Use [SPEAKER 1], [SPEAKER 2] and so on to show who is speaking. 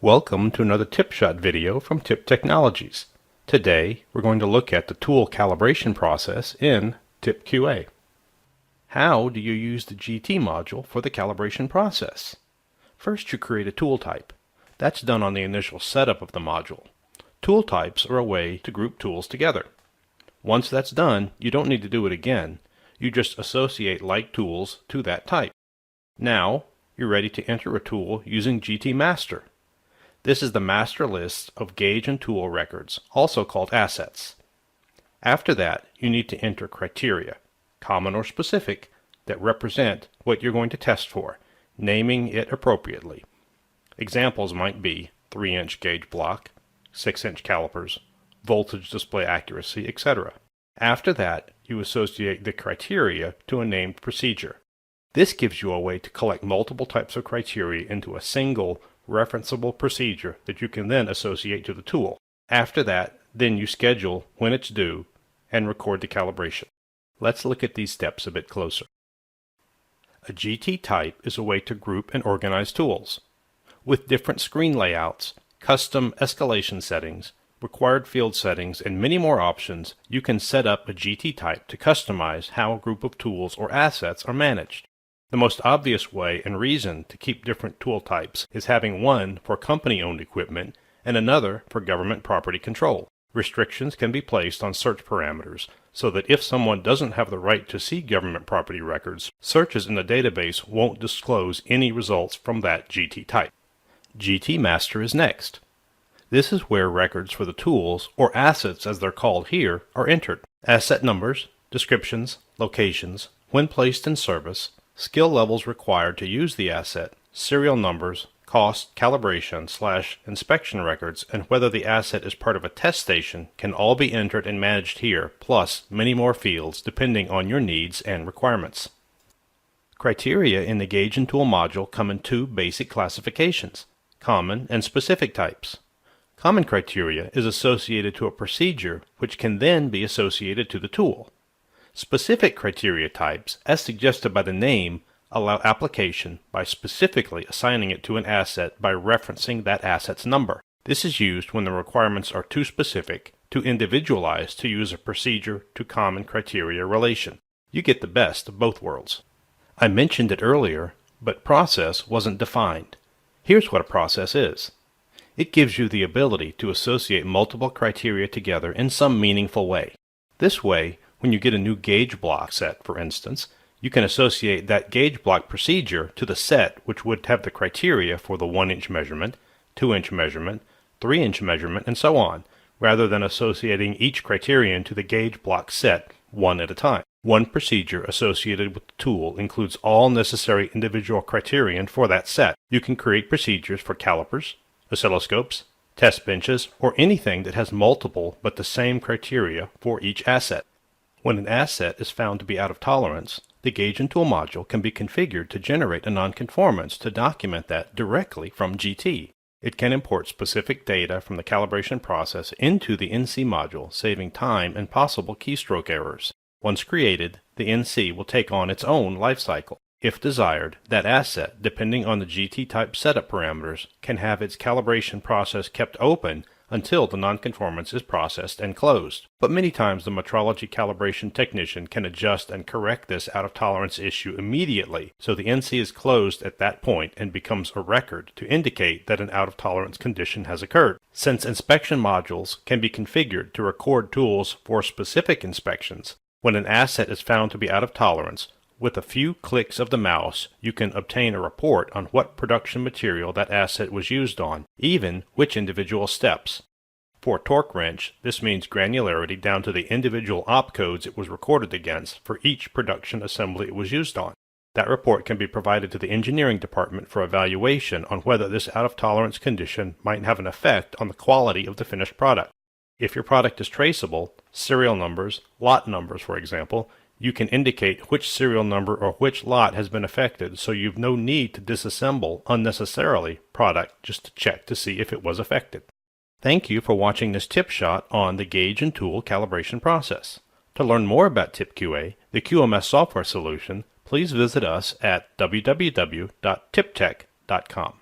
[SPEAKER 1] Welcome to another TIPShot video from TIP Technologies. Today we're going to look at the tool calibration process in TIPQA. How do you use the GT module for the calibration process? First, you create a tool type. That's done on the initial setup of the module. Tool types are a way to group tools together. Once that's done, you don't need to do it again. You just associate like tools to that type. Now, you're ready to enter a tool using GT Master. This is the master list of gauge and tool records, also called assets. After that, you need to enter criteria, common or specific, that represent what you're going to test for, naming it appropriately. Examples might be 3-inch gauge block, 6-inch calipers, voltage display accuracy, etc. After that, you associate the criteria to a named procedure. This gives you a way to collect multiple types of criteria into a single referenceable procedure that you can then associate to the tool. After that, then you schedule when it's due and record the calibration. Let's look at these steps a bit closer. A GT type is a way to group and organize tools. With different screen layouts, custom escalation settings, required field settings, and many more options, you can set up a GT type to customize how a group of tools or assets are managed. The most obvious way and reason to keep different tool types is having one for company-owned equipment and another for government property control. Restrictions can be placed on search parameters so that if someone doesn't have the right to see government property records, searches in the database won't disclose any results from that GT type. GT Master is next. This is where records for the tools, or assets as they're called here, are entered. Asset numbers, descriptions, locations, when placed in service, skill levels required to use the asset, serial numbers, cost, calibration / inspection records, and whether the asset is part of a test station can all be entered and managed here, plus many more fields depending on your needs and requirements. Criteria in the Gauge and Tool module come in two basic classifications, common and specific types. Common criteria is associated to a procedure which can then be associated to the tool. Specific criteria types, as suggested by the name, allow application by specifically assigning it to an asset by referencing that asset's number. This is used when the requirements are too specific to individualize to use a procedure to common criteria relation. You get the best of both worlds. I mentioned it earlier, but process wasn't defined. Here's what a process is. It gives you the ability to associate multiple criteria together in some meaningful way. This way, when you get a new gauge block set, for instance, you can associate that gauge block procedure to the set which would have the criteria for the 1-inch measurement, 2-inch measurement, 3-inch measurement, and so on, rather than associating each criterion to the gauge block set one at a time. One procedure associated with the tool includes all necessary individual criterion for that set. You can create procedures for calipers, oscilloscopes, test benches, or anything that has multiple but the same criteria for each asset. When an asset is found to be out of tolerance, the Gauge and Tool module can be configured to generate a nonconformance to document that directly from GT. It can import specific data from the calibration process into the NC module, saving time and possible keystroke errors. Once created, the NC will take on its own lifecycle. If desired, that asset, depending on the GT type setup parameters, can have its calibration process kept open until the nonconformance is processed and closed. But many times the metrology calibration technician can adjust and correct this out-of-tolerance issue immediately, so the NC is closed at that point and becomes a record to indicate that an out-of-tolerance condition has occurred. Since inspection modules can be configured to record tools for specific inspections, when an asset is found to be out of tolerance, with a few clicks of the mouse, you can obtain a report on what production material that asset was used on, even which individual steps. For a torque wrench, this means granularity down to the individual opcodes it was recorded against for each production assembly it was used on. That report can be provided to the engineering department for evaluation on whether this out-of-tolerance condition might have an effect on the quality of the finished product. If your product is traceable, serial numbers, lot numbers for example, you can indicate which serial number or which lot has been affected, so you've no need to disassemble unnecessarily product just to check to see if it was affected. Thank you for watching this tip shot on the Gauge and Tool calibration process. To learn more about TIPQA, the QMS software solution, please visit us at www.tiptech.com.